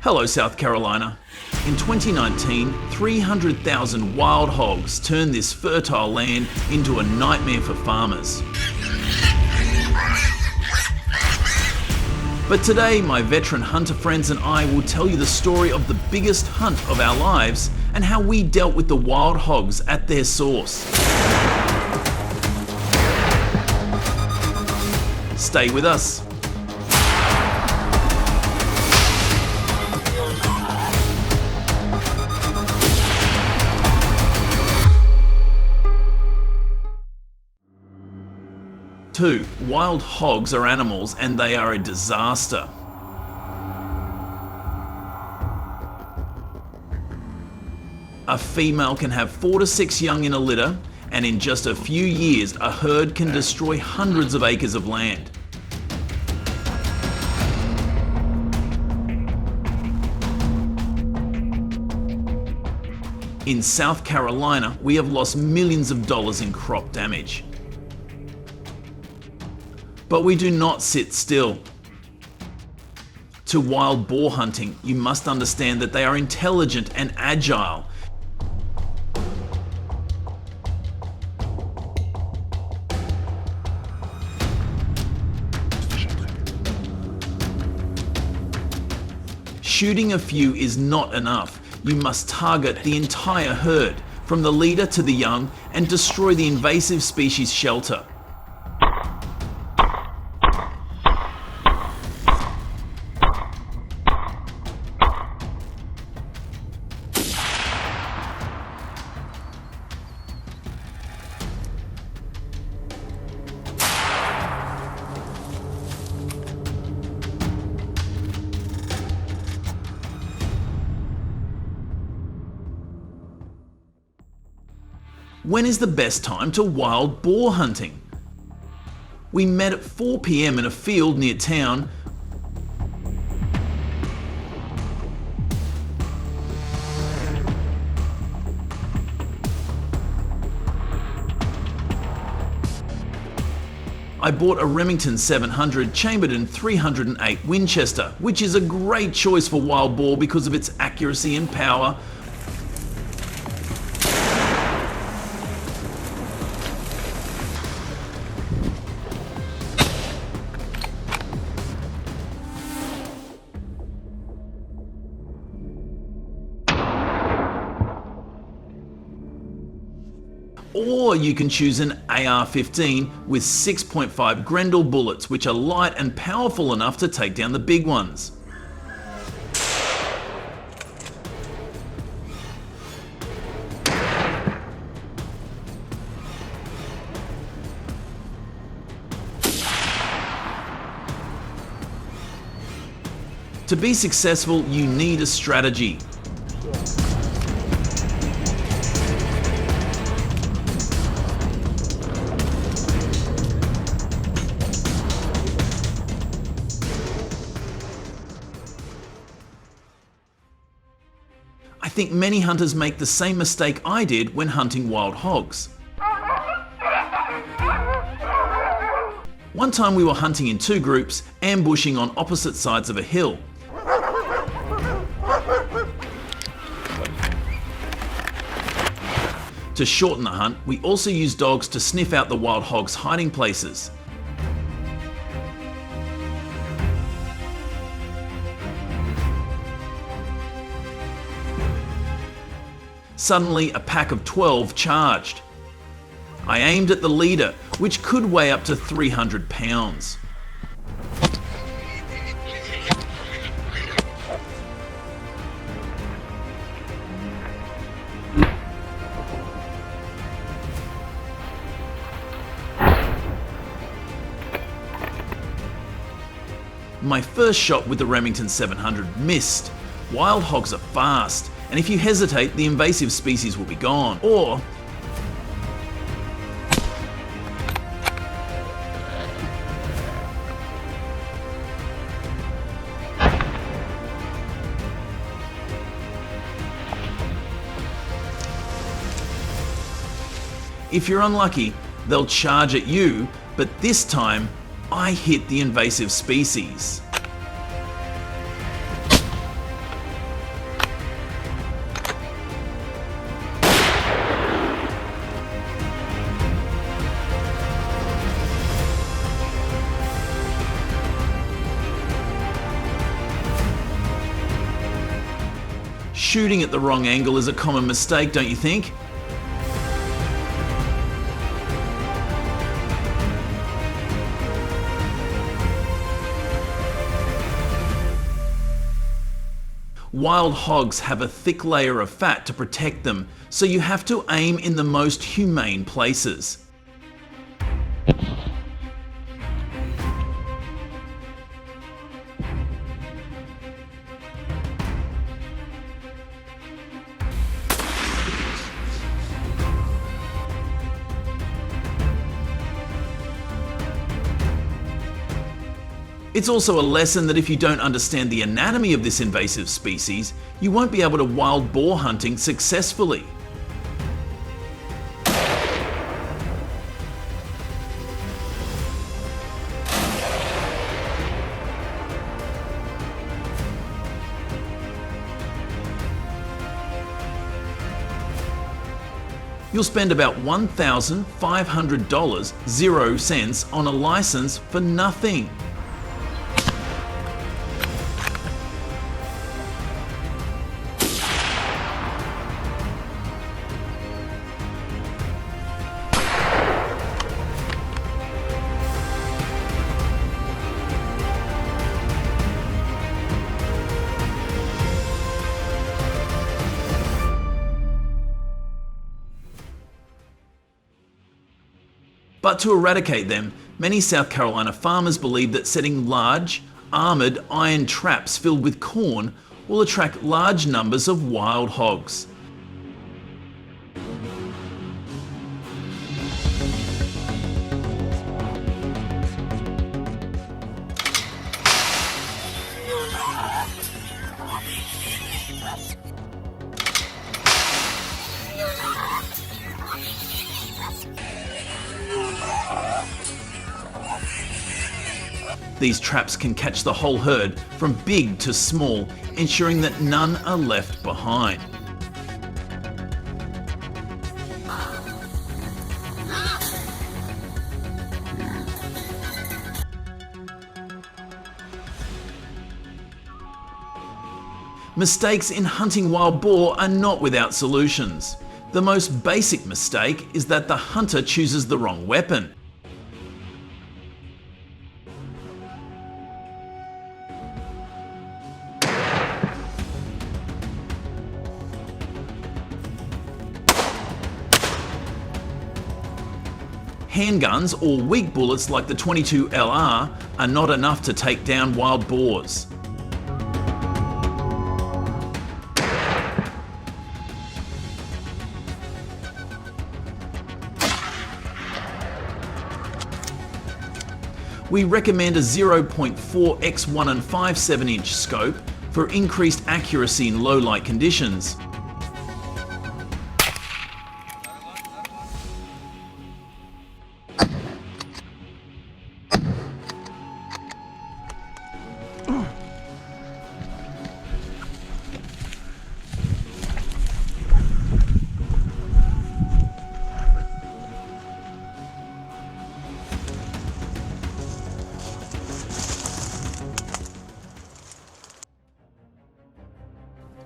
Hello South Carolina. In 2019, 300,000 wild hogs turned this fertile land into a nightmare for farmers. But today, my veteran hunter friends and I will tell you the story of the biggest hunt of our lives and how we dealt with the wild hogs at their source. Stay with us. Two, wild hogs are animals and they are a disaster. A female can have 4 to 6 young in a litter, and in just a few years a herd can destroy hundreds of acres of land. In South Carolina, we have lost millions of dollars in crop damage. But we do not sit still. To wild boar hunting, you must understand that they are intelligent and agile. Shooting a few is not enough. You must target the entire herd, from the leader to the young, and destroy the invasive species shelter. When is the best time to wild boar hunting? We met at 4 p.m. in a field near town. I bought a Remington 700 chambered in .308 Winchester, which is a great choice for wild boar because of its accuracy and power. Or you can choose an AR-15 with 6.5 Grendel bullets, which are light and powerful enough to take down the big ones. To be successful, you need a strategy. I think many hunters make the same mistake I did when hunting wild hogs. One time we were hunting in 2 groups, ambushing on opposite sides of a hill. To shorten the hunt, we also used dogs to sniff out the wild hogs' hiding places. Suddenly, a pack of 12 charged. I aimed at the leader, which could weigh up to 300 pounds. My first shot with the Remington 700 missed. Wild hogs are fast, and if you hesitate, the invasive species will be gone. Or if you're unlucky, they'll charge at you, but this time I hit the invasive species. Shooting at the wrong angle is a common mistake, don't you think? Wild hogs have a thick layer of fat to protect them, so you have to aim in the most humane places. It's also a lesson that if you don't understand the anatomy of this invasive species, you won't be able to wild boar hunting successfully. You'll spend about $1,500, 0 cents, on a license for nothing. But to eradicate them, many South Carolina farmers believe that setting large, armoured iron traps filled with corn will attract large numbers of wild hogs. These traps can catch the whole herd, from big to small, ensuring that none are left behind. Mistakes in hunting wild boar are not without solutions. The most basic mistake is that the hunter chooses the wrong weapon. Handguns or weak bullets like the .22 LR are not enough to take down wild boars. We recommend a 0.4 x 1 5/7 inch scope for increased accuracy in low light conditions.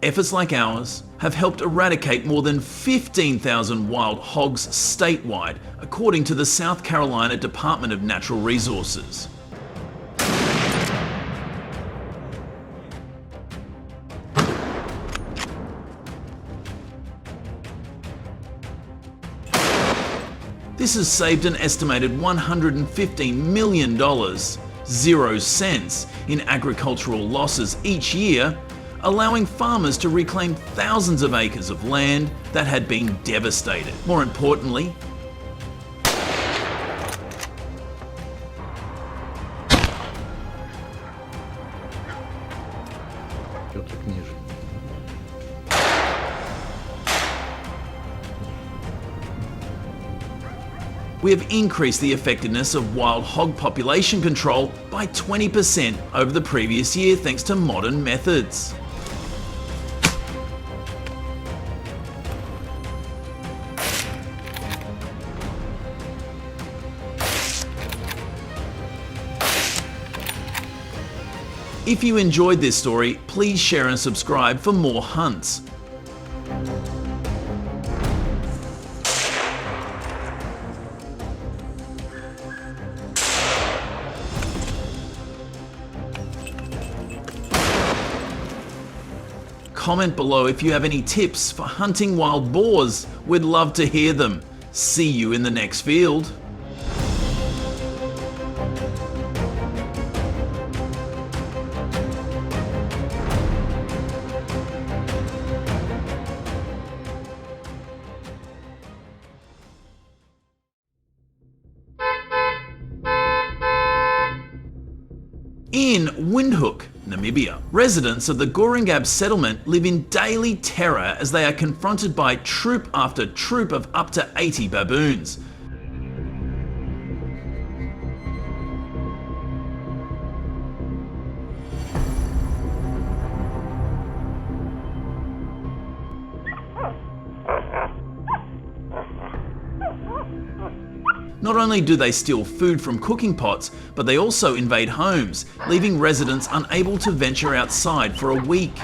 Efforts like ours have helped eradicate more than 15,000 wild hogs statewide, according to the South Carolina Department of Natural Resources. This has saved an estimated $115 million, 0 cents, in agricultural losses each year, allowing farmers to reclaim thousands of acres of land that had been devastated. More importantly, we have increased the effectiveness of wild hog population control by 20% over the previous year thanks to modern methods. If you enjoyed this story, please share and subscribe for more hunts. Comment below if you have any tips for hunting wild boars. We'd love to hear them. See you in the next field. In Windhoek, Namibia, residents of the Goringab settlement live in daily terror as they are confronted by troop after troop of up to 80 baboons. Not only do they steal food from cooking pots, but they also invade homes, leaving residents unable to venture outside for a week.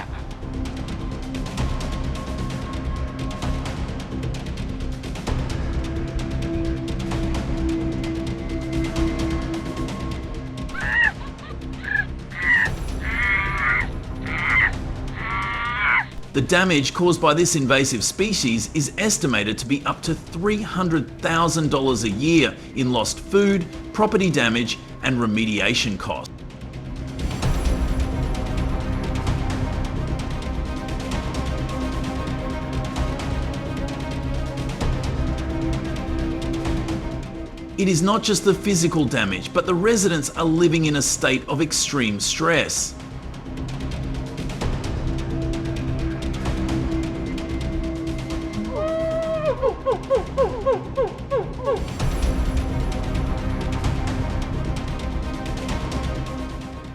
The damage caused by this invasive species is estimated to be up to $300,000 a year in lost food, property damage, and remediation costs. It is not just the physical damage, but the residents are living in a state of extreme stress.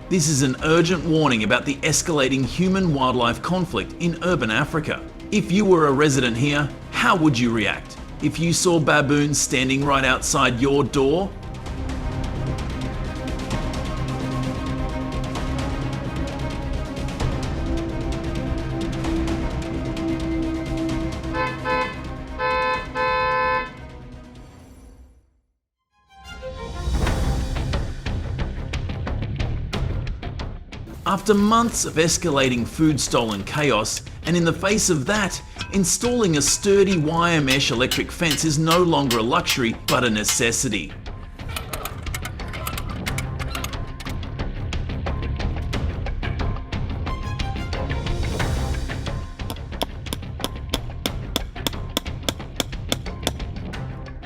This is an urgent warning about the escalating human-wildlife conflict in urban Africa. If you were a resident here, how would you react? If you saw baboons standing right outside your door? After months of escalating food stolen chaos, and in the face of that, installing a sturdy wire mesh electric fence is no longer a luxury, but a necessity.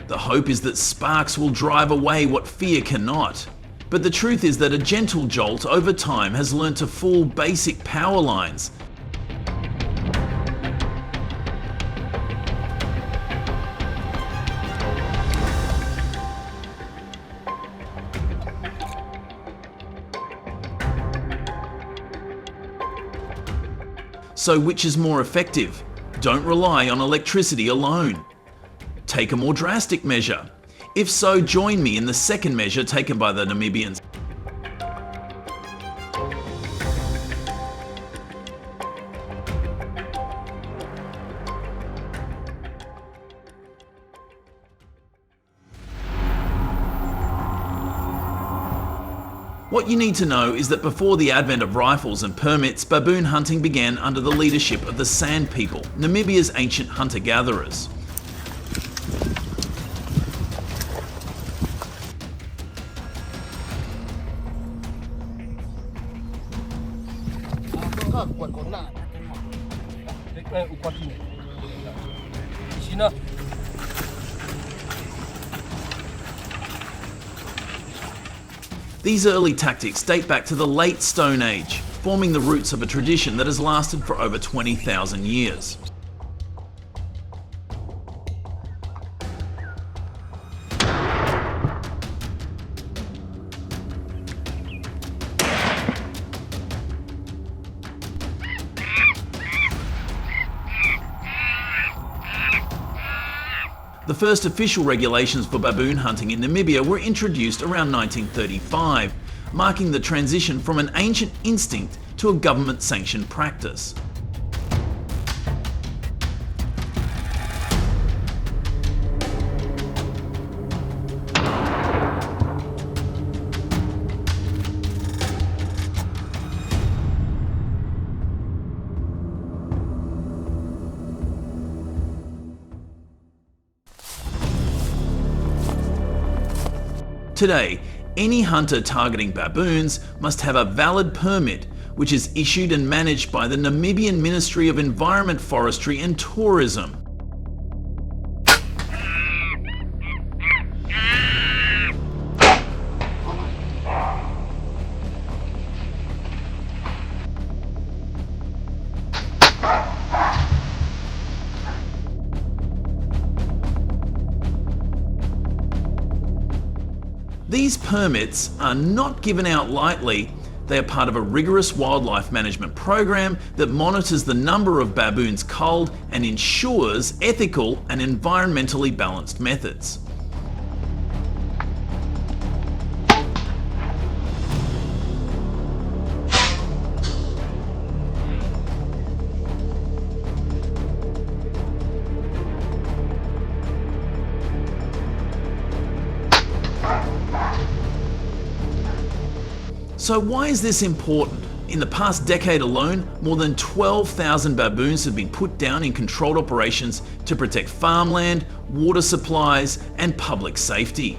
The hope is that sparks will drive away what fear cannot. But the truth is that a gentle jolt over time has learned to fool basic power lines. So which is more effective? Don't rely on electricity alone. Take a more drastic measure. If so, join me in the second measure taken by the Namibians. What you need to know is that before the advent of rifles and permits, baboon hunting began under the leadership of the Sand people, Namibia's ancient hunter-gatherers. These early tactics date back to the late Stone Age, forming the roots of a tradition that has lasted for over 20,000 years. The first official regulations for baboon hunting in Namibia were introduced around 1935, marking the transition from an ancient instinct to a government-sanctioned practice. Today, any hunter targeting baboons must have a valid permit, which is issued and managed by the Namibian Ministry of Environment, Forestry and Tourism. These permits are not given out lightly. They are part of a rigorous wildlife management program that monitors the number of baboons culled and ensures ethical and environmentally balanced methods. So why is this important? In the past decade alone, more than 12,000 baboons have been put down in controlled operations to protect farmland, water supplies, and public safety.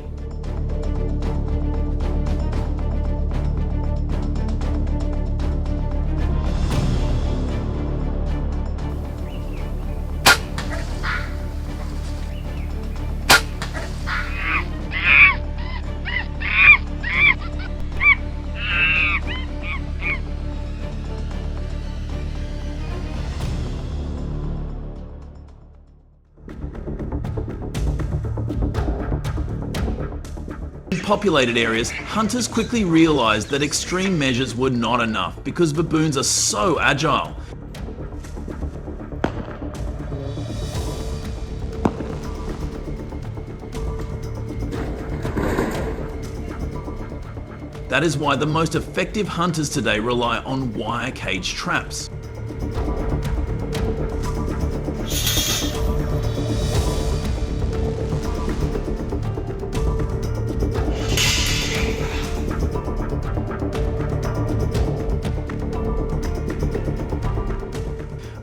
In populated areas, hunters quickly realised that extreme measures were not enough because baboons are so agile. That is why the most effective hunters today rely on wire cage traps.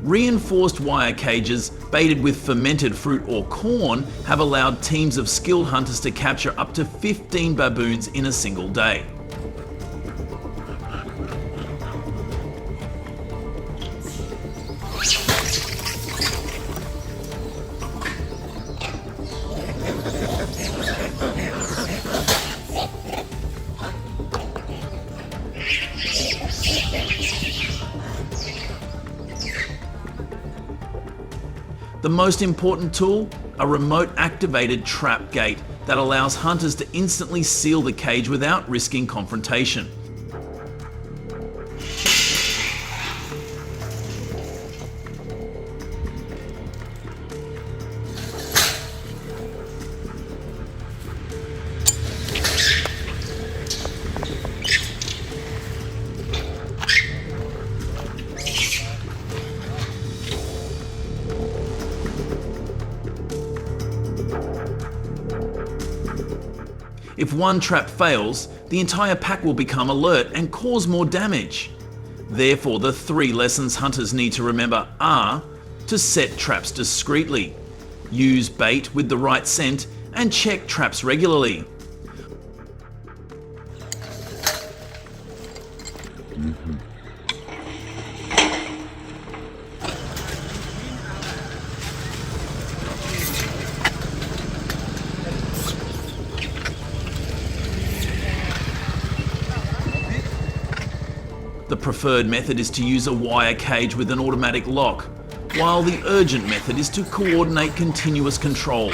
Reinforced wire cages baited with fermented fruit or corn have allowed teams of skilled hunters to capture up to 15 baboons in a single day. The most important tool, a remote activated trap gate that allows hunters to instantly seal the cage without risking confrontation. If one trap fails, the entire pack will become alert and cause more damage. Therefore, the 3 lessons hunters need to remember are to set traps discreetly, use bait with the right scent, and check traps regularly. The preferred method is to use a wire cage with an automatic lock, while the urgent method is to coordinate continuous control.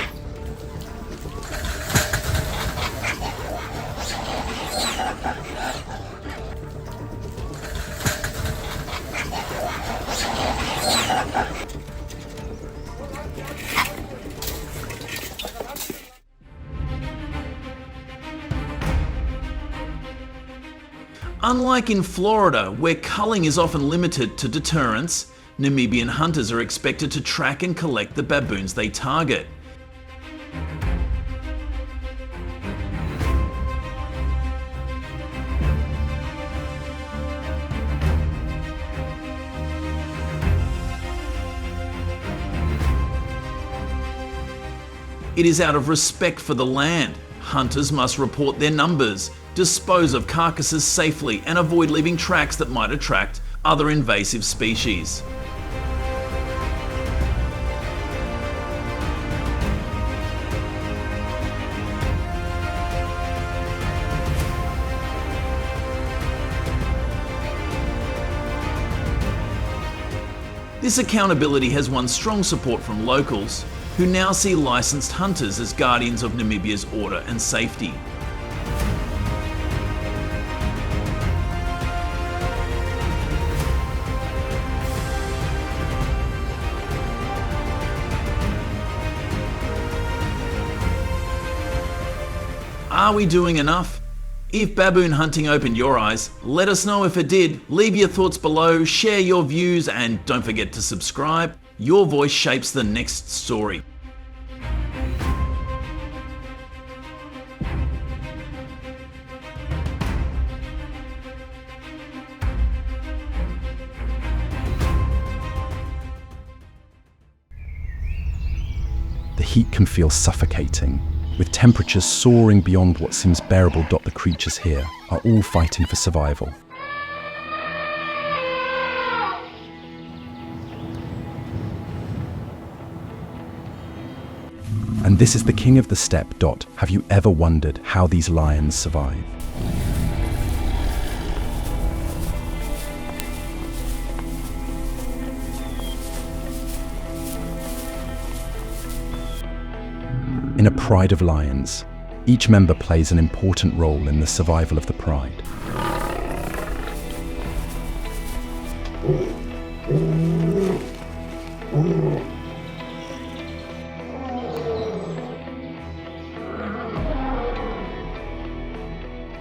Unlike in Florida, where culling is often limited to deterrence, Namibian hunters are expected to track and collect the baboons they target. It is out of respect for the land, Hunters must report their numbers, dispose of carcasses safely, and avoid leaving tracks that might attract other invasive species. This accountability has won strong support from locals, who now see licensed hunters as guardians of Namibia's order and safety. Are we doing enough? If baboon hunting opened your eyes, let us know if it did. Leave your thoughts below, share your views, and don't forget to subscribe. Your voice shapes the next story. The heat can feel suffocating. With temperatures soaring beyond what seems bearable, the creatures here are all fighting for survival. And this is the king of the steppe. Have you ever wondered how these lions survive? In a pride of lions, each member plays an important role in the survival of the pride.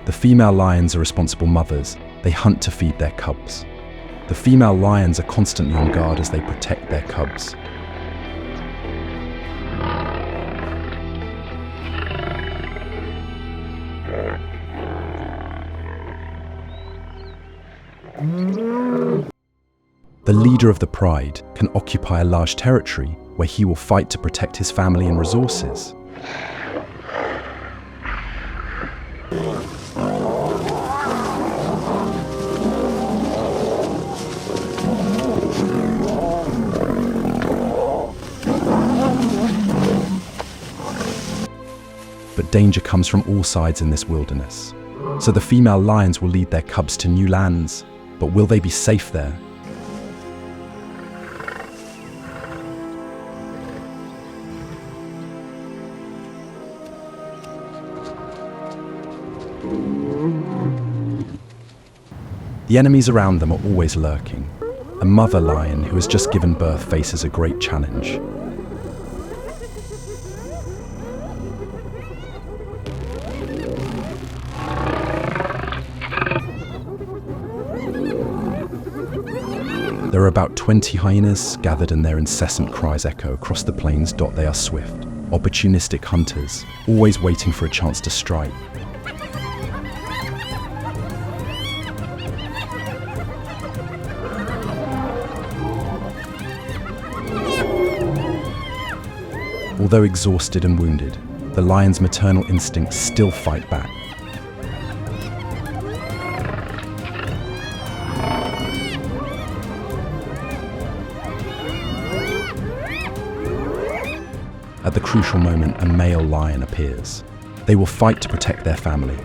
The female lions are responsible mothers. They hunt to feed their cubs. The female lions are constantly on guard as they protect their cubs. The leader of the pride can occupy a large territory where he will fight to protect his family and resources. But danger comes from all sides in this wilderness. So the female lions will lead their cubs to new lands, but will they be safe there? The enemies around them are always lurking. A mother lion who has just given birth faces a great challenge. There are about 20 hyenas gathered, and their incessant cries echo across the plains. They are swift, opportunistic hunters, always waiting for a chance to strike. Although exhausted and wounded, the lion's maternal instincts still fight back. At the crucial moment, a male lion appears. They will fight to protect their family.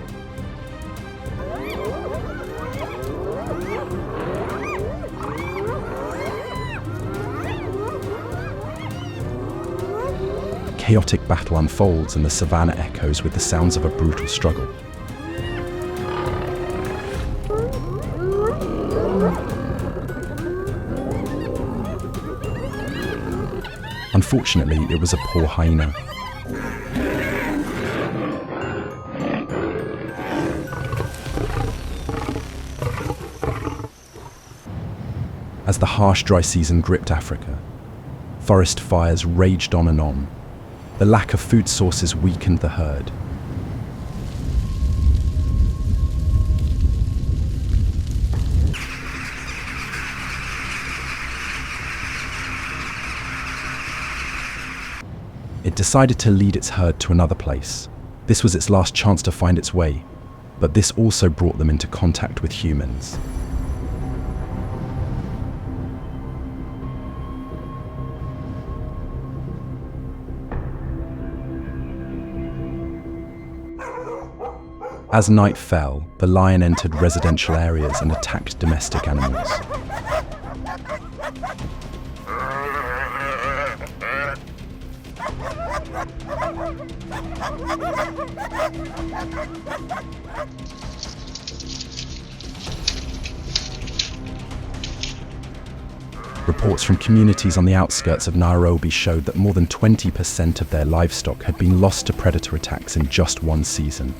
A chaotic battle unfolds, and the savannah echoes with the sounds of a brutal struggle. Unfortunately, it was a poor hyena. As the harsh dry season gripped Africa, forest fires raged on and on. The lack of food sources weakened the herd. It decided to lead its herd to another place, This was its last chance to find its way, but this also brought them into contact with humans. As night fell, the lion entered residential areas and attacked domestic animals. Reports from communities on the outskirts of Nairobi showed that more than 20% of their livestock had been lost to predator attacks in just one season.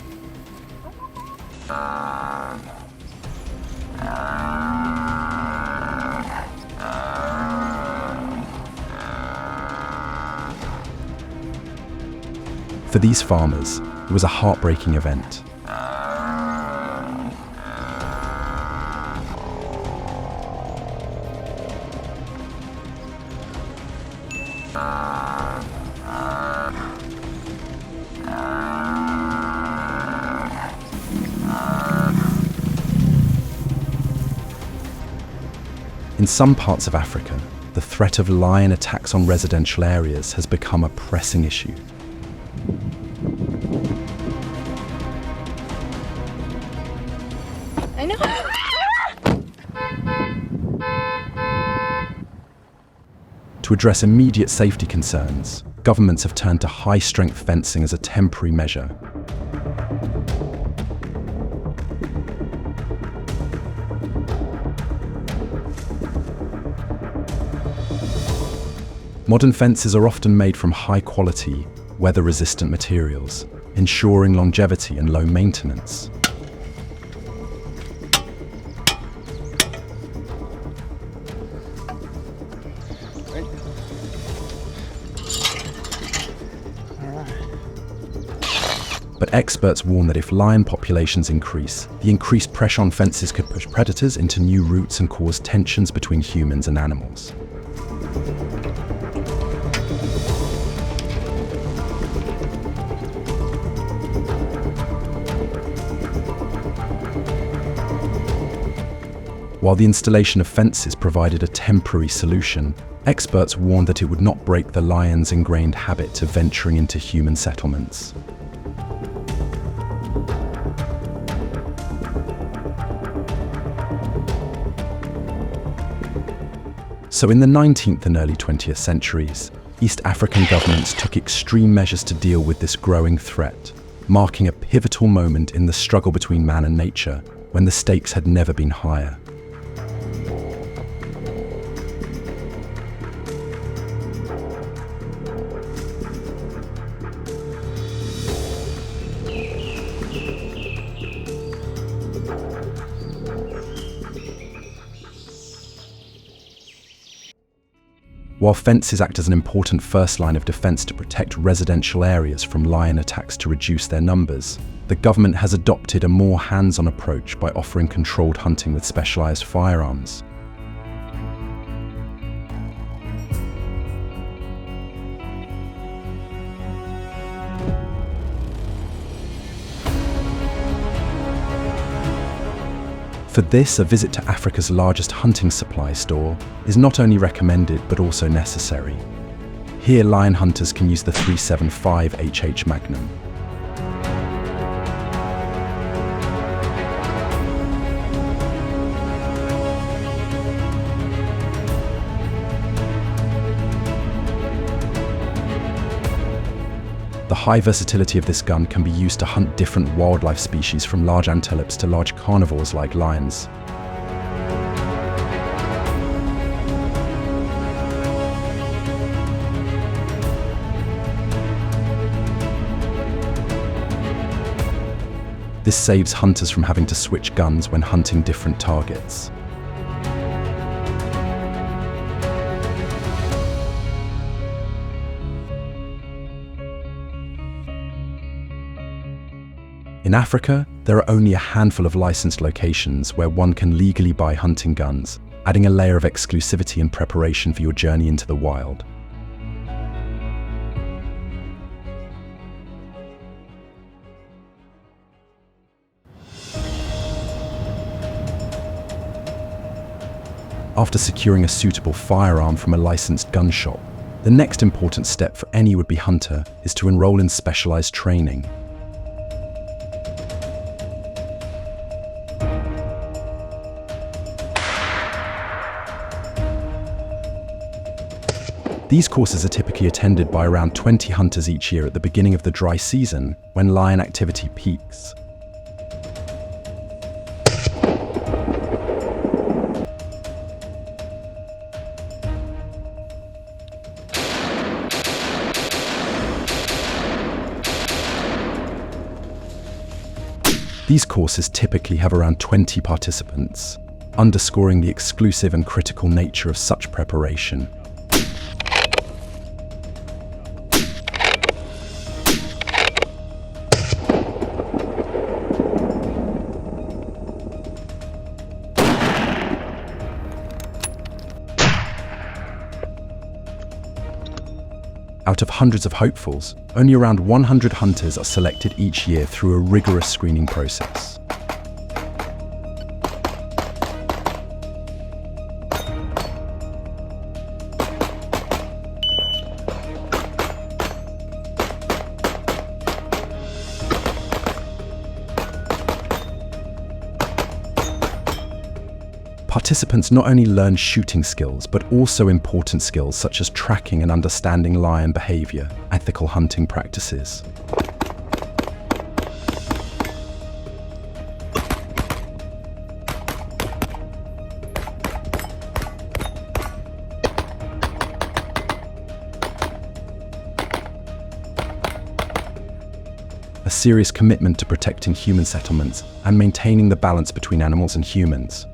For these farmers, it was a heartbreaking event. In some parts of Africa, the threat of lion attacks on residential areas has become a pressing issue. I know. To address immediate safety concerns, governments have turned to high-strength fencing as a temporary measure. Modern fences are often made from high-quality, weather-resistant materials, ensuring longevity and low maintenance. But experts warn that if lion populations increase, the increased pressure on fences could push predators into new routes and cause tensions between humans and animals. While the installation of fences provided a temporary solution, experts warned that it would not break the lion's ingrained habit of venturing into human settlements. So in the 19th and early 20th centuries, East African governments took extreme measures to deal with this growing threat, marking a pivotal moment in the struggle between man and nature, when the stakes had never been higher. While fences act as an important first line of defense to protect residential areas from lion attacks to reduce their numbers, the government has adopted a more hands-on approach by offering controlled hunting with specialized firearms. For this, a visit to Africa's largest hunting supply store is not only recommended but also necessary. Here, lion hunters can use the 375 HH Magnum. The high versatility of this gun can be used to hunt different wildlife species, from large antelopes to large carnivores like lions. This saves hunters from having to switch guns when hunting different targets. In Africa, there are only a handful of licensed locations where one can legally buy hunting guns, adding a layer of exclusivity and preparation for your journey into the wild. After securing a suitable firearm from a licensed gun shop, the next important step for any would-be hunter is to enroll in specialized training. These courses are typically attended by around 20 hunters each year at the beginning of the dry season, when lion activity peaks. These courses typically have around 20 participants, underscoring the exclusive and critical nature of such preparation. Out of hundreds of hopefuls, only around 100 hunters are selected each year through a rigorous screening process. Participants not only learn shooting skills, but also important skills such as tracking and understanding lion behavior, ethical hunting practices. A serious commitment to protecting human settlements and maintaining the balance between animals and humans.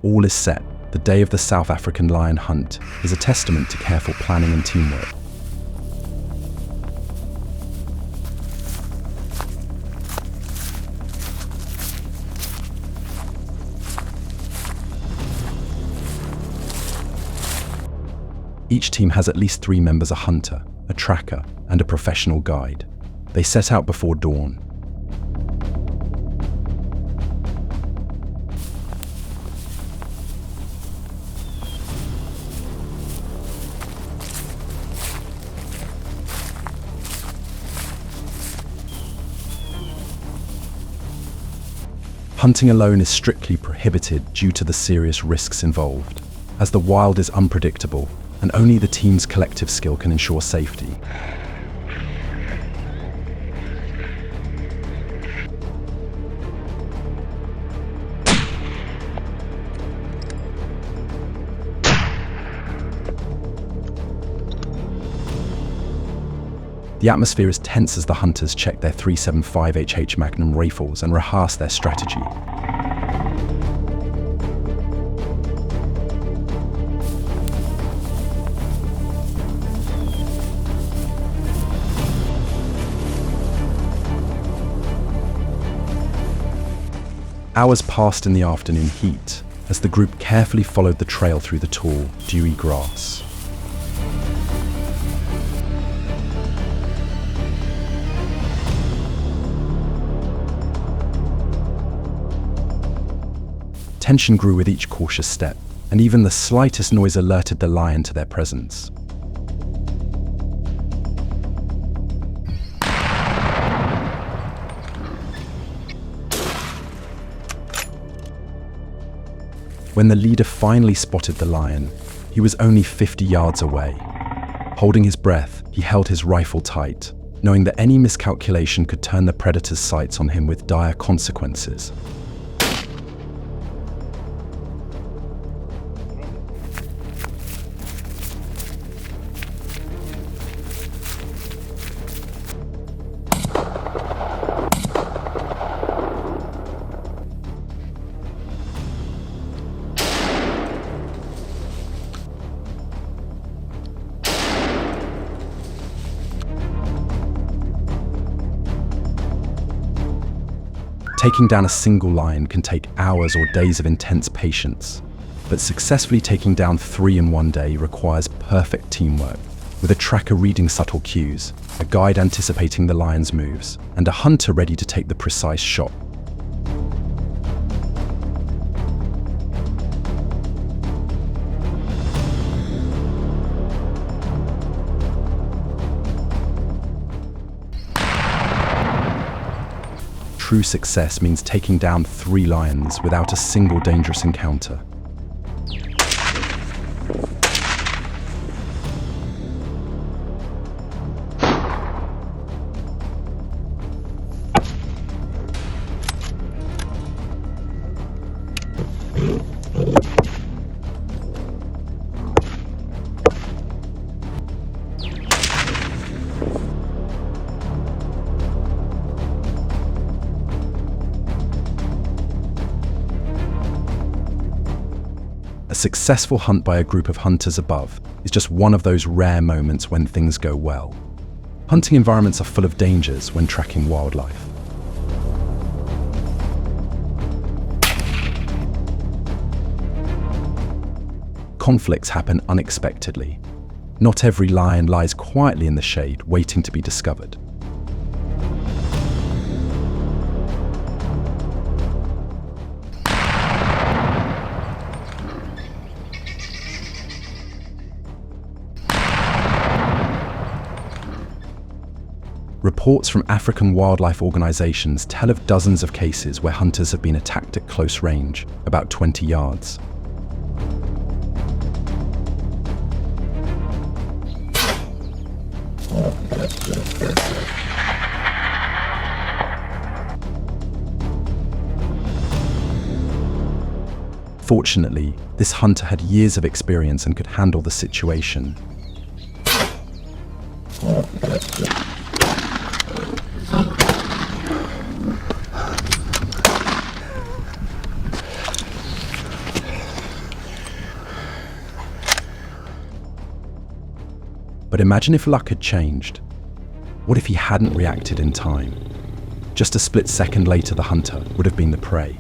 All is set. The day of the South African lion hunt is a testament to careful planning and teamwork. Each team has at least 3 members: a hunter, a tracker, and a professional guide. They set out before dawn. Hunting alone is strictly prohibited due to the serious risks involved, as the wild is unpredictable and only the team's collective skill can ensure safety. The atmosphere is tense as the hunters check their 375 Magnum rifles and rehearse their strategy. Hours passed in the afternoon heat as the group carefully followed the trail through the tall, dewy grass. Tension grew with each cautious step, and even the slightest noise alerted the lion to their presence. When the leader finally spotted the lion, he was only 50 yards away. Holding his breath, he held his rifle tight, knowing that any miscalculation could turn the predator's sights on him with dire consequences. Taking down a single lion can take hours or days of intense patience, but successfully taking down 3 in one day requires perfect teamwork, with a tracker reading subtle cues, a guide anticipating the lion's moves, and a hunter ready to take the precise shot. True success means taking down 3 lions without a single dangerous encounter. A successful hunt by a group of hunters above is just one of those rare moments when things go well. Hunting environments are full of dangers when tracking wildlife. Conflicts happen unexpectedly. Not every lion lies quietly in the shade, waiting to be discovered. Reports from African wildlife organizations tell of dozens of cases where hunters have been attacked at close range, about 20 yards. Fortunately, this hunter had years of experience and could handle the situation. But imagine if luck had changed. What if he hadn't reacted in time? Just a split second later, the hunter would have been the prey.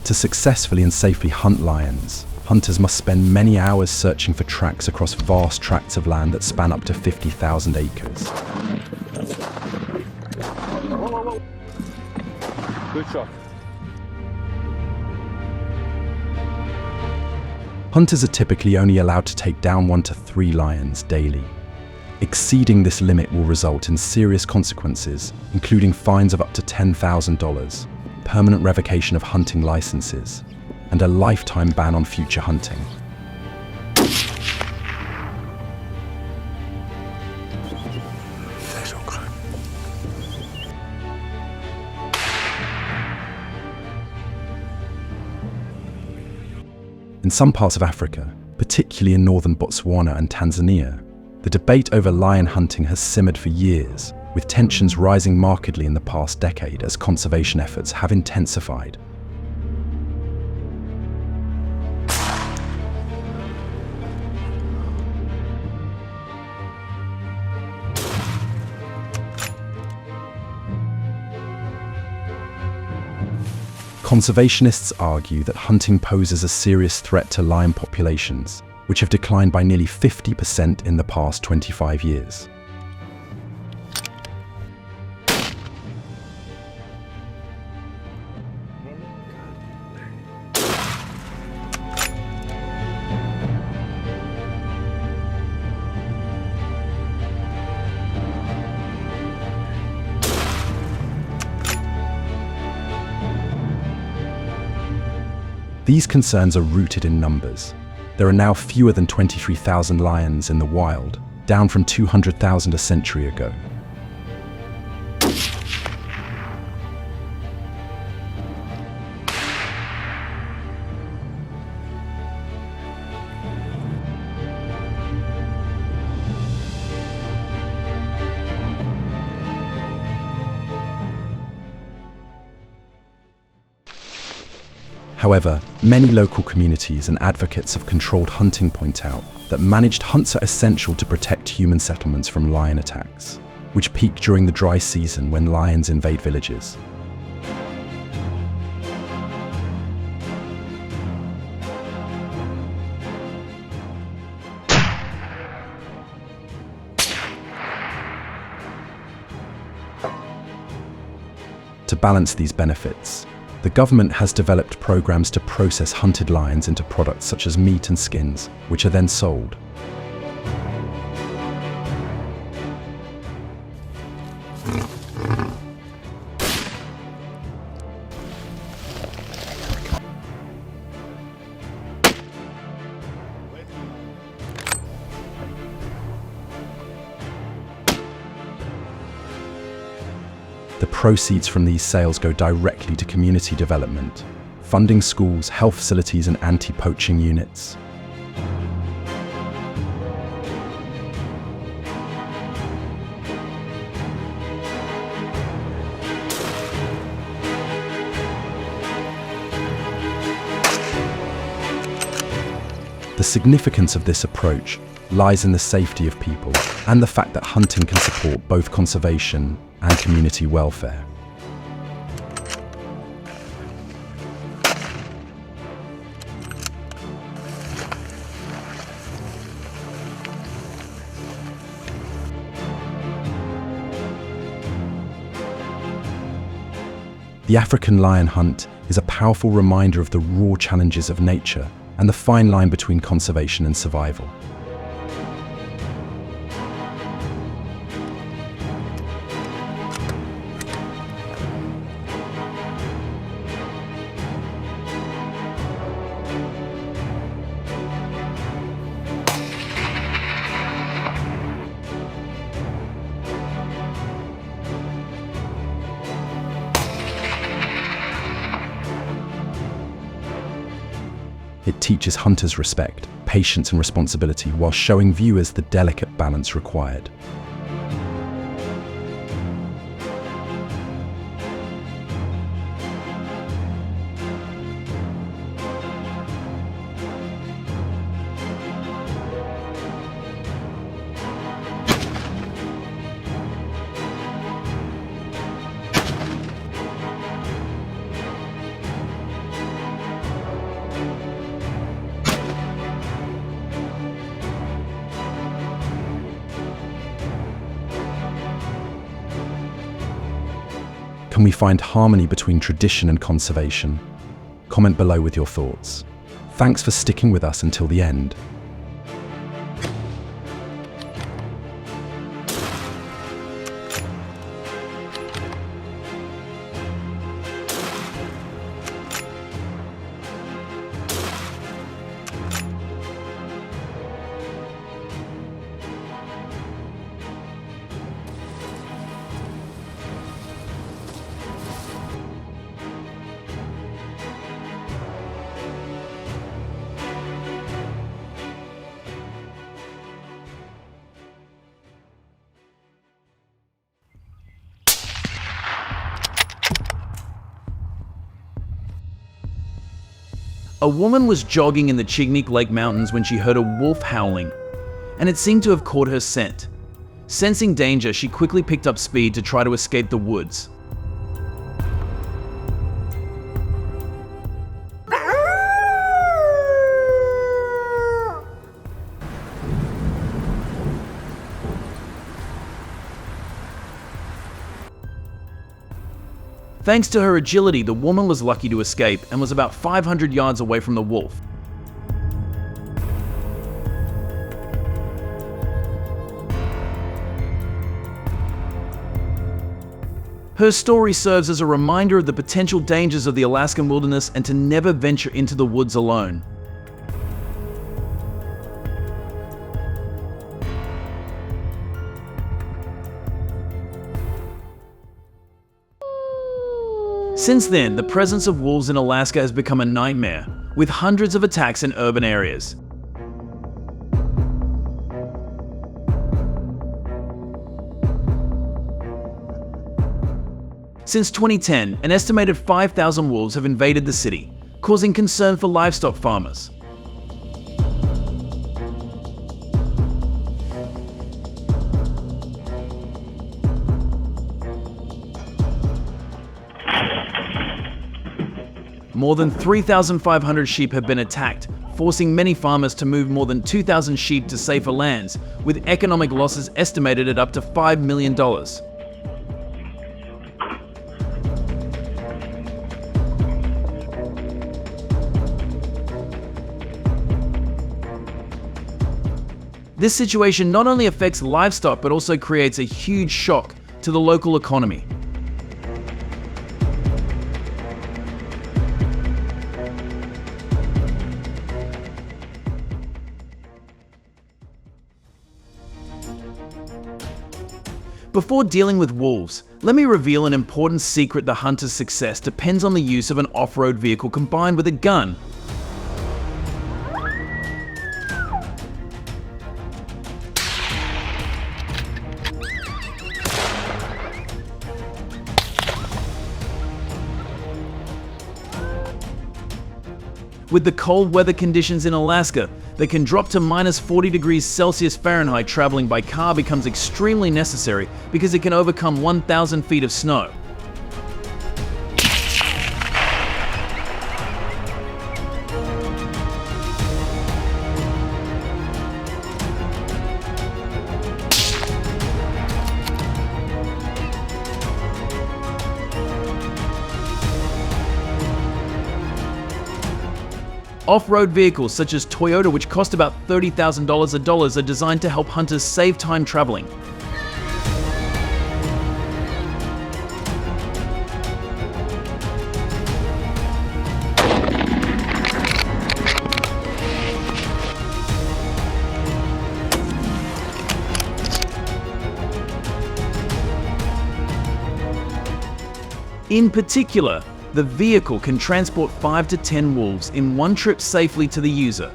To successfully and safely hunt lions, hunters must spend many hours searching for tracks across vast tracts of land that span up to 50,000 acres. Good shot. Hunters are typically only allowed to take down 1 to 3 lions daily. Exceeding this limit will result in serious consequences, including fines of up to $10,000. Permanent revocation of hunting licenses, and a lifetime ban on future hunting. In some parts of Africa, particularly in northern Botswana and Tanzania, the debate over lion hunting has simmered for years, with tensions rising markedly in the past decade as conservation efforts have intensified. Conservationists argue that hunting poses a serious threat to lion populations, which have declined by nearly 50% in the past 25 years. These concerns are rooted in numbers. There are now fewer than 23,000 lions in the wild, down from 200,000 a century ago. However, many local communities and advocates of controlled hunting point out that managed hunts are essential to protect human settlements from lion attacks, which peak during the dry season when lions invade villages. To balance these benefits, the government has developed programs to process hunted lions into products such as meat and skins, which are then sold. The proceeds from these sales go directly to community development, funding schools, health facilities, and anti-poaching units. The significance of this approach lies in the safety of people and the fact that hunting can support both conservation and community welfare. The African lion hunt is a powerful reminder of the raw challenges of nature and the fine line between conservation and survival. It teaches hunters respect, patience, and responsibility while showing viewers the delicate balance required. Can we find harmony between tradition and conservation? Comment below with your thoughts. Thanks for sticking with us until the end. A woman was jogging in the Chignik Lake Mountains when she heard a wolf howling, and it seemed to have caught her scent. Sensing danger, she quickly picked up speed to try to escape the woods. Thanks to her agility, the woman was lucky to escape and was about 500 yards away from the wolf. Her story serves as a reminder of the potential dangers of the Alaskan wilderness and to never venture into the woods alone. Since then, the presence of wolves in Alaska has become a nightmare, with hundreds of attacks in urban areas. Since 2010, an estimated 5,000 wolves have invaded the city, causing concern for livestock farmers. More than 3,500 sheep have been attacked, forcing many farmers to move more than 2,000 sheep to safer lands, with economic losses estimated at up to $5 million. This situation not only affects livestock but also creates a huge shock to the local economy. Before dealing with wolves, let me reveal an important secret: the hunter's success depends on the use of an off-road vehicle combined with a gun. With the cold weather conditions in Alaska, that can drop to minus 40 degrees Celsius Fahrenheit, traveling by car becomes extremely necessary because it can overcome 1,000 feet of snow. Off-road vehicles such as Toyota, which cost about $30,000, are designed to help hunters save time traveling. In particular, the vehicle can transport 5 to 10 wolves in one trip safely to the user.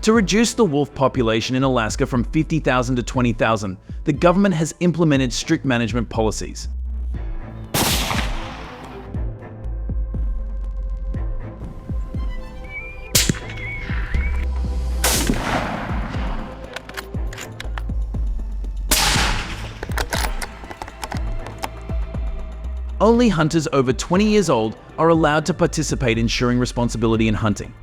To reduce the wolf population in Alaska from 50,000 to 20,000, the government has implemented strict management policies. Only hunters over 20 years old are allowed to participate, ensuring responsibility in hunting.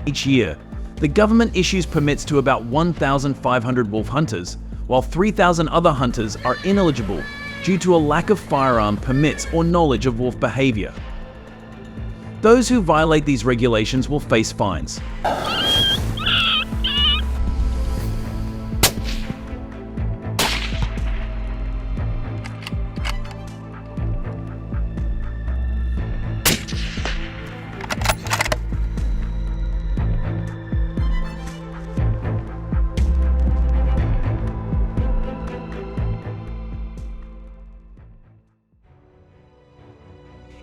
Each year, the government issues permits to about 1,500 wolf hunters, while 3,000 other hunters are ineligible due to a lack of firearm permits or knowledge of wolf behavior. Those who violate these regulations will face fines.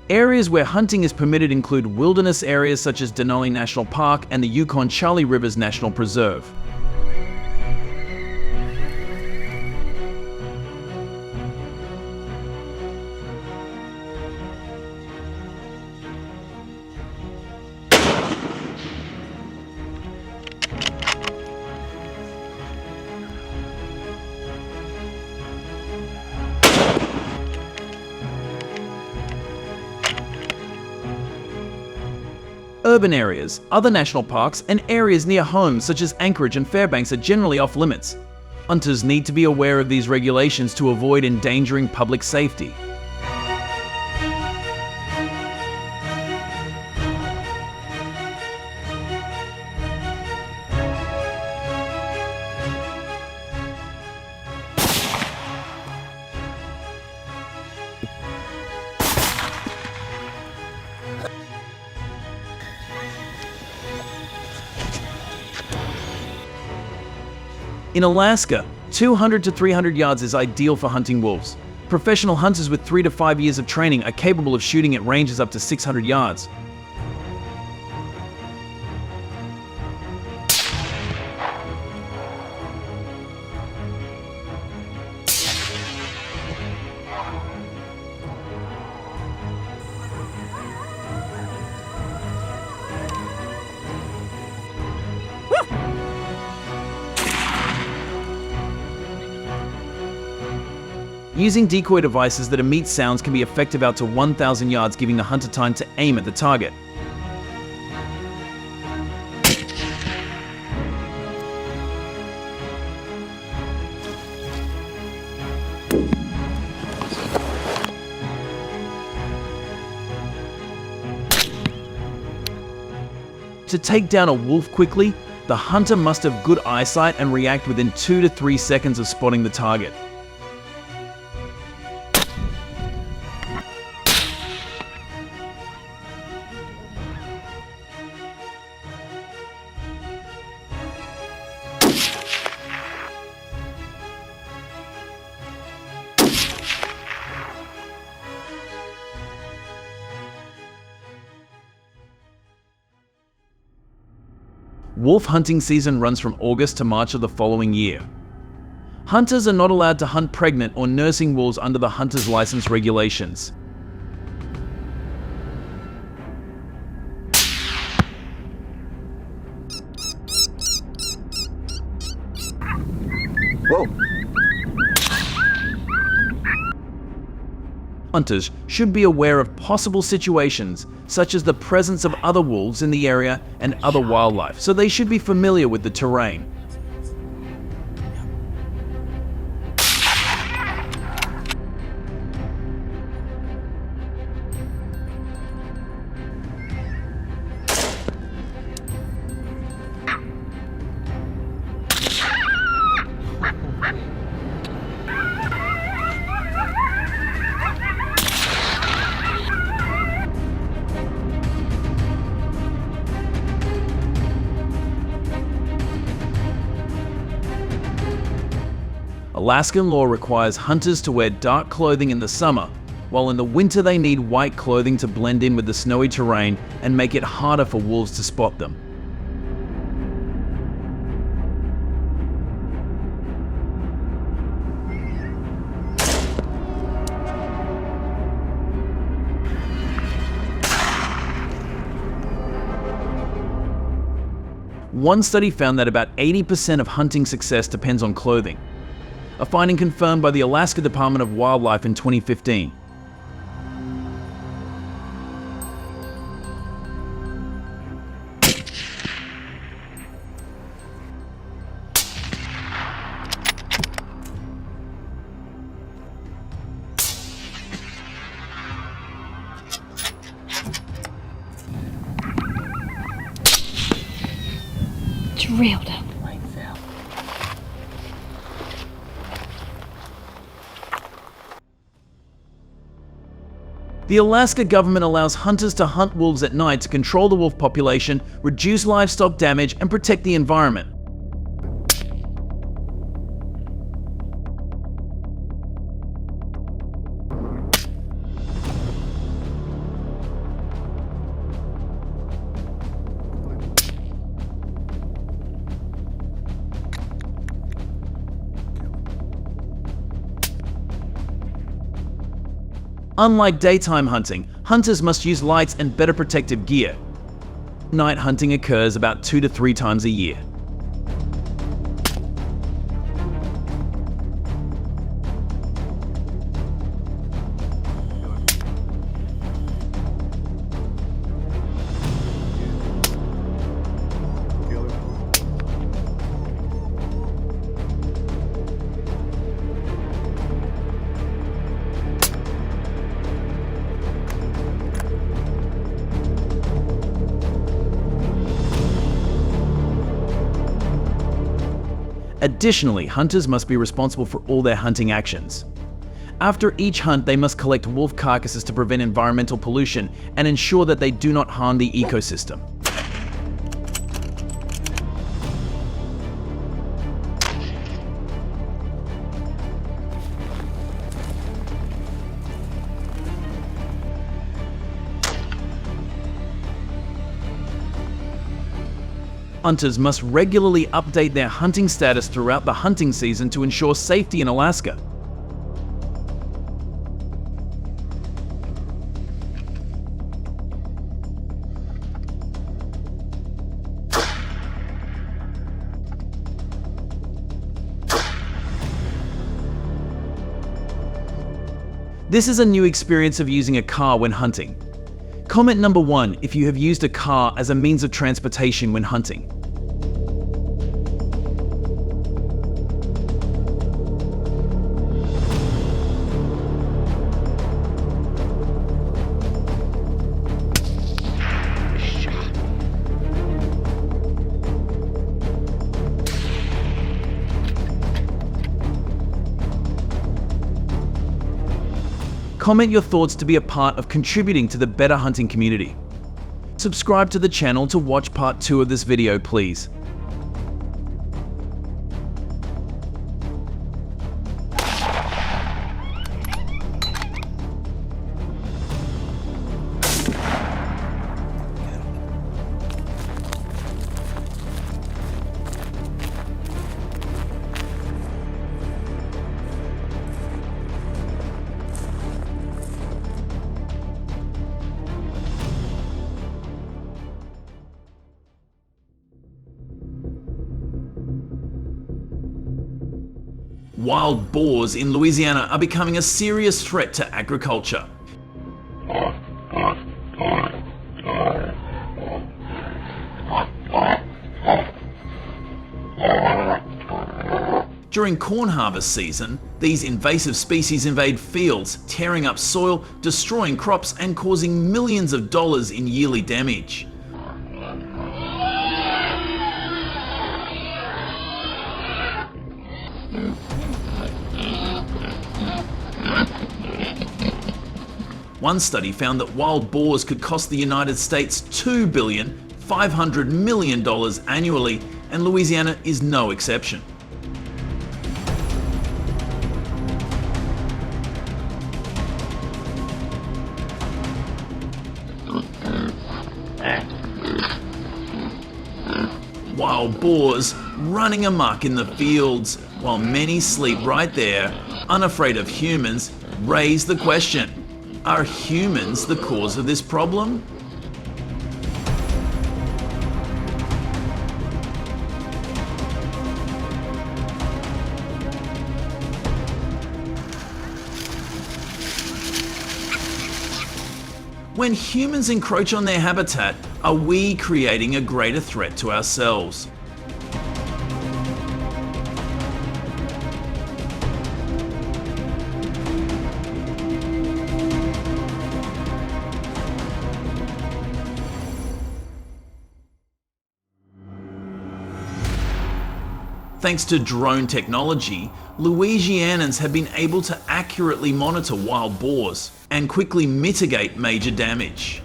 Areas where hunting is permitted include wilderness areas such as Denali National Park and the Yukon-Charlie Rivers National Preserve. Urban areas, other national parks, and areas near homes such as Anchorage and Fairbanks are generally off limits. Hunters need to be aware of these regulations to avoid endangering public safety. In Alaska, 200 to 300 yards is ideal for hunting wolves. Professional hunters with 3 to 5 years of training are capable of shooting at ranges up to 600 yards. Using decoy devices that emit sounds can be effective out to 1,000 yards, giving the hunter time to aim at the target. To take down a wolf quickly, the hunter must have good eyesight and react within 2 to 3 seconds of spotting the target. Wolf hunting season runs from August to March of the following year. Hunters are not allowed to hunt pregnant or nursing wolves under the hunter's license regulations. Whoa. Hunters should be aware of possible situations, such as the presence of other wolves in the area and other wildlife, so they should be familiar with the terrain. Alaskan law requires hunters to wear dark clothing in the summer, while in the winter they need white clothing to blend in with the snowy terrain and make it harder for wolves to spot them. One study found that about 80% of hunting success depends on clothing, a finding confirmed by the Alaska Department of Wildlife in 2015. Drilled him. The Alaska government allows hunters to hunt wolves at night to control the wolf population, reduce livestock damage, and protect the environment. Unlike daytime hunting, hunters must use lights and better protective gear. Night hunting occurs about 2 to 3 times a year. Additionally, hunters must be responsible for all their hunting actions. After each hunt, they must collect wolf carcasses to prevent environmental pollution and ensure that they do not harm the ecosystem. Hunters must regularly update their hunting status throughout the hunting season to ensure safety in Alaska. This is a new experience of using a car when hunting. Comment number 1 if you have used a car as a means of transportation when hunting. Comment your thoughts to be a part of contributing to the better hunting community. Subscribe to the channel to watch part 2 of this video, please. Wild boars in Louisiana are becoming a serious threat to agriculture. During corn harvest season, these invasive species invade fields, tearing up soil, destroying crops, and causing millions of dollars in yearly damage. One study found that wild boars could cost the United States $2.5 billion annually, and Louisiana is no exception. Wild boars running amok in the fields, while many sleep right there, unafraid of humans, raise the question: are humans the cause of this problem? When humans encroach on their habitat, are we creating a greater threat to ourselves? Thanks to drone technology, Louisianans have been able to accurately monitor wild boars and quickly mitigate major damage.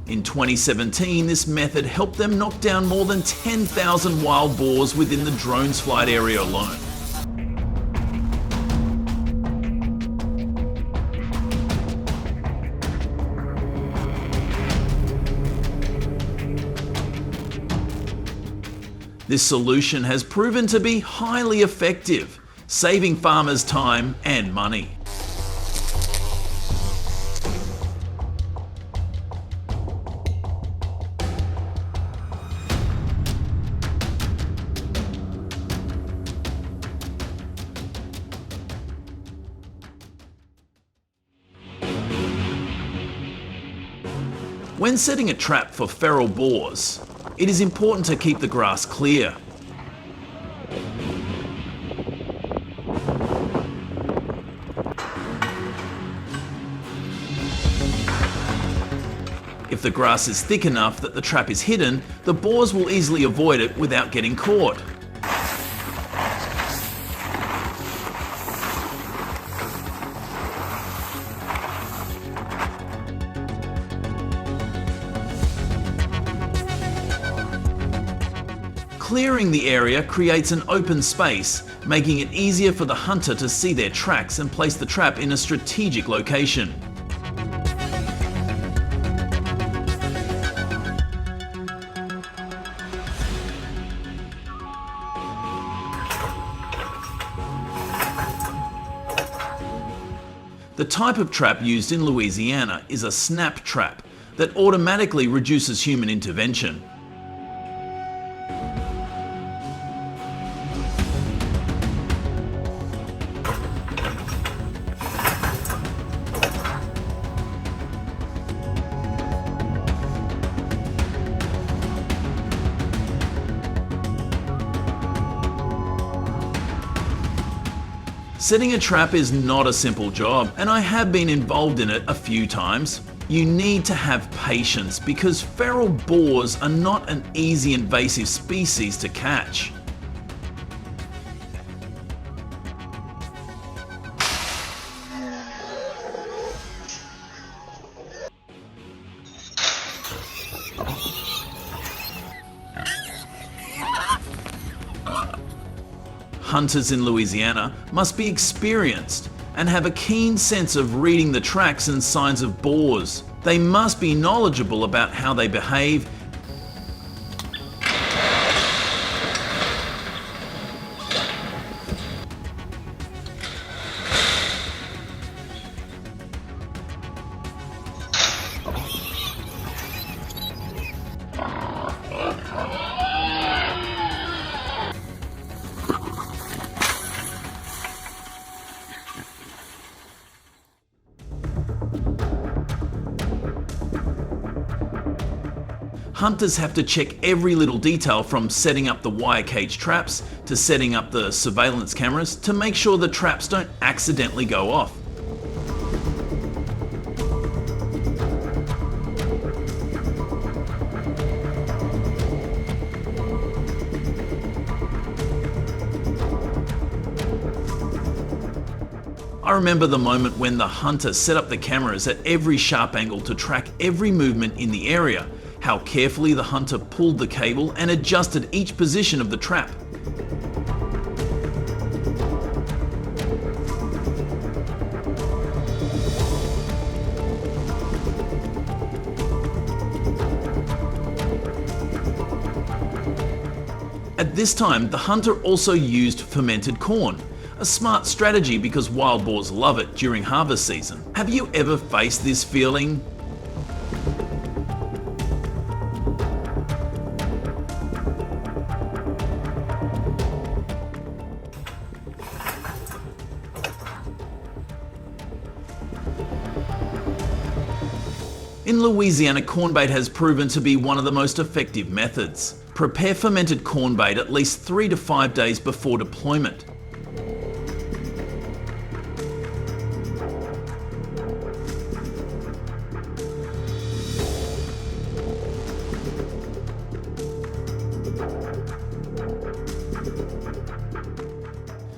In 2017, this method helped them knock down more than 10,000 wild boars within the drone's flight area alone. This solution has proven to be highly effective, saving farmers time and money. When setting a trap for feral boars, it is important to keep the grass clear. If the grass is thick enough that the trap is hidden, the boars will easily avoid it without getting caught. Clearing the area creates an open space, making it easier for the hunter to see their tracks and place the trap in a strategic location. The type of trap used in Louisiana is a snap trap that automatically reduces human intervention. Setting a trap is not a simple job, and I have been involved in it a few times. You need to have patience because feral boars are not an easy invasive species to catch. Hunters in Louisiana must be experienced and have a keen sense of reading the tracks and signs of boars. They must be knowledgeable about how they behave Hunters have to check every little detail from setting up the wire cage traps to setting up the surveillance cameras to make sure the traps don't accidentally go off. I remember the moment when the hunter set up the cameras at every sharp angle to track every movement in the area, how carefully the hunter pulled the cable and adjusted each position of the trap. At this time, the hunter also used fermented corn, a smart strategy because wild boars love it during harvest season. Have you ever faced this feeling? In Louisiana, corn bait has proven to be one of the most effective methods. Prepare fermented corn bait at least 3 to 5 days before deployment.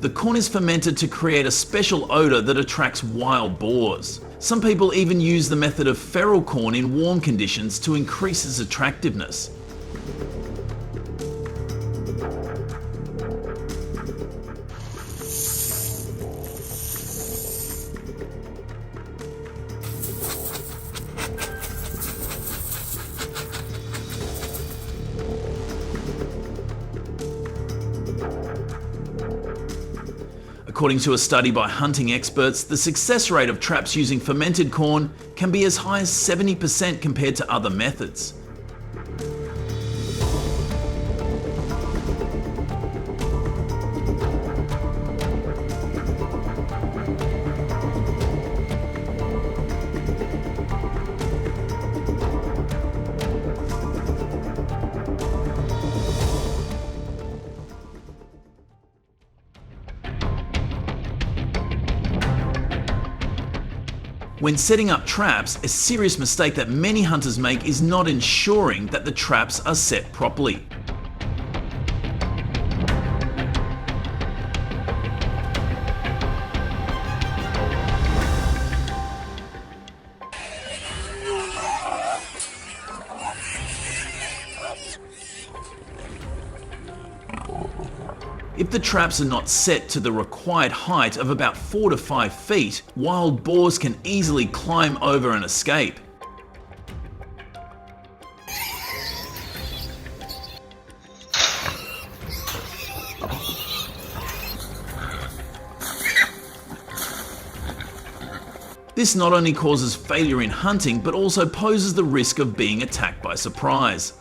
The corn is fermented to create a special odour that attracts wild boars. Some people even use the method of feral corn in warm conditions to increase its attractiveness. According to a study by hunting experts, the success rate of traps using fermented corn can be as high as 70% compared to other methods. When setting up traps, a serious mistake that many hunters make is not ensuring that the traps are set properly. If the traps are not set to the required height of about 4 to 5 feet, wild boars can easily climb over and escape. This not only causes failure in hunting, but also poses the risk of being attacked by surprise.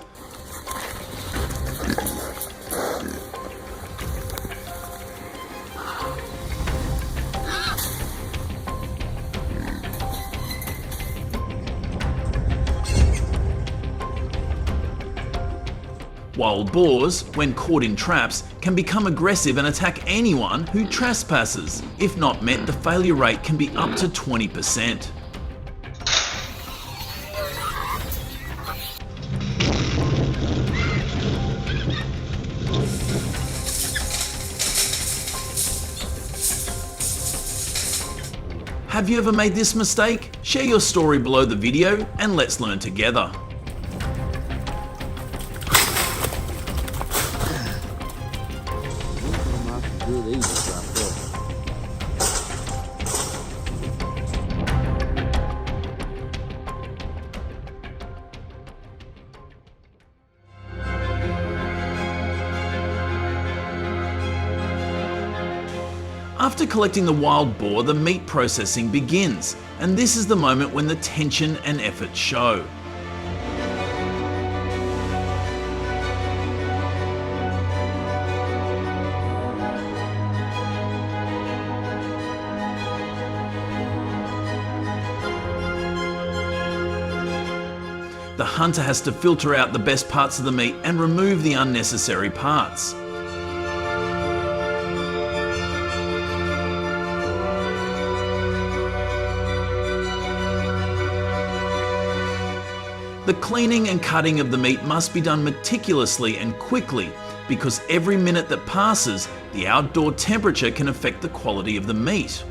Wild boars, when caught in traps, can become aggressive and attack anyone who trespasses. If not met, the failure rate can be up to 20%. Have you ever made this mistake? Share your story below the video and let's learn together. After collecting the wild boar, the meat processing begins, and this is the moment when the tension and effort show. The hunter has to filter out the best parts of the meat and remove the unnecessary parts. The cleaning and cutting of the meat must be done meticulously and quickly, because every minute that passes, the outdoor temperature can affect the quality of the meat.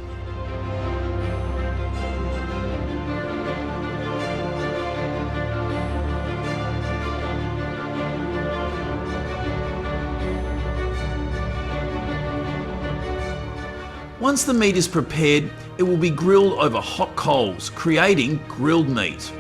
Once the meat is prepared, it will be grilled over hot coals, creating grilled meat.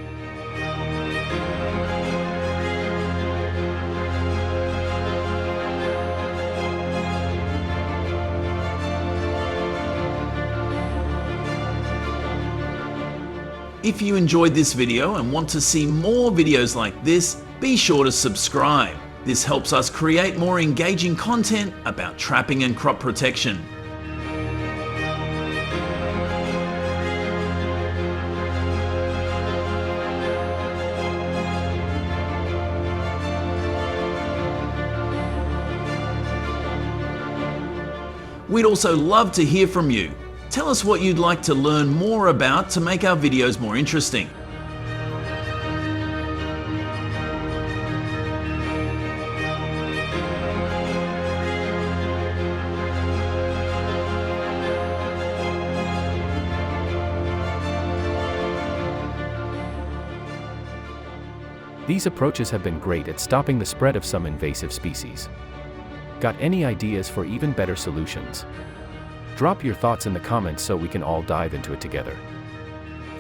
If you enjoyed this video and want to see more videos like this, be sure to subscribe. This helps us create more engaging content about trapping and crop protection. We'd also love to hear from you. Tell us what you'd like to learn more about to make our videos more interesting. These approaches have been great at stopping the spread of some invasive species. Got any ideas for even better solutions? Drop your thoughts in the comments so we can all dive into it together.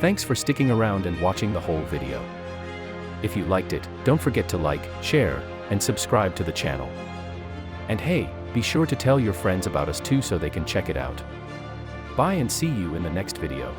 Thanks for sticking around and watching the whole video. If you liked it, don't forget to like, share, and subscribe to the channel. And hey, be sure to tell your friends about us too so they can check it out. Bye and see you in the next video.